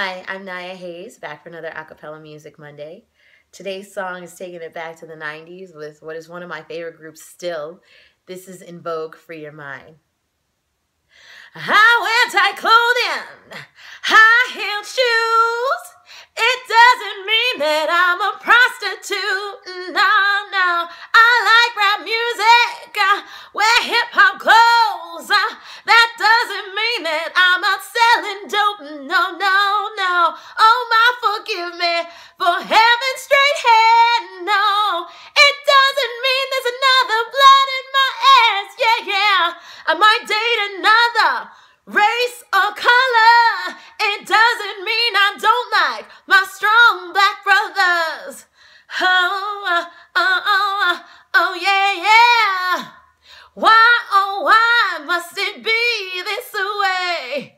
Hi, I'm Naya Hayes, back for another Acapella Music Monday. Today's song is taking it back to the 90s with what is one of my favorite groups still. This is En Vogue, Free Your Mind. I wear tight clothing, high-heeled shoes. It doesn't mean that I'm a prostitute, no. I like rap music, wear hip-hop clothes. That doesn't mean that I'm out selling dope, no. Oh my, forgive me for having straight hair, no. It doesn't mean there's another blood in my ass, yeah. I might date another race or color. It doesn't mean I don't like my strong black brothers. Oh yeah. Why must it be this way?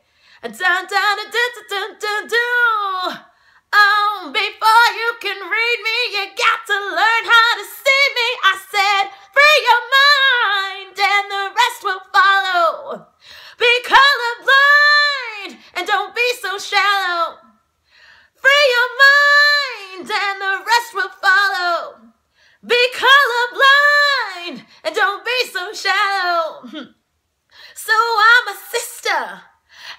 Oh, before you can read me, you got to learn how to see me. I said, free your mind and the rest will follow. Be colorblind and don't be so shallow. Free your mind and the rest will follow. Be colorblind and don't be so shallow. So I'm a sister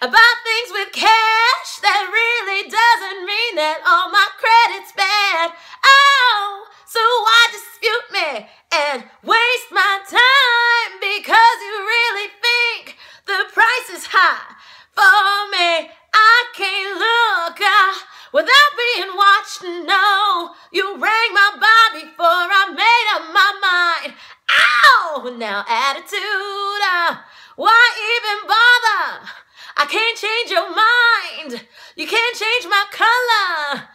about things with cash. That really doesn't mean that all my credit's bad. Oh, so why dispute me and waste my time? Because you really think the price is high for me. I can't look without being watched, no. You rang my bell before I made up my mind. Ow! Now attitude, why even bother? I can't change your mind. You can't change my color.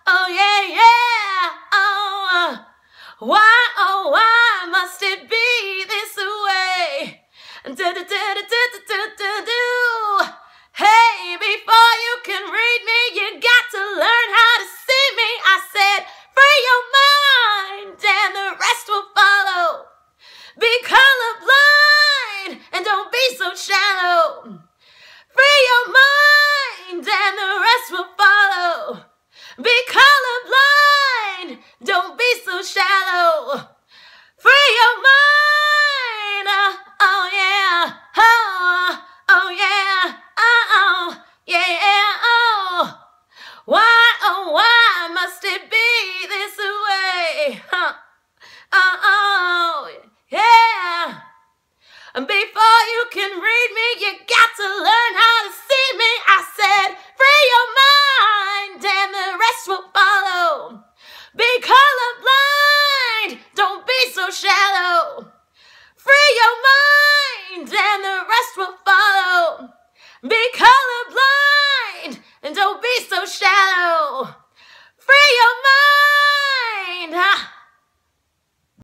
Oh yeah. Why must it be this way? Hey, before you can read me, you got to learn how to see me. I said, free your mind and the rest will follow. Be colorblind and don't be so shallow. Free your mind and the rest will follow. Be colorblind, don't be so shallow. Free your mind, oh yeah. Why must it be this way? Yeah. And before you can read me, you got to learn how to see me. I said, free your mind and the rest will follow. Be colorblind, don't be so shallow. Free your mind and the rest will follow. Be colorblind and don't be so shallow. Free your mind.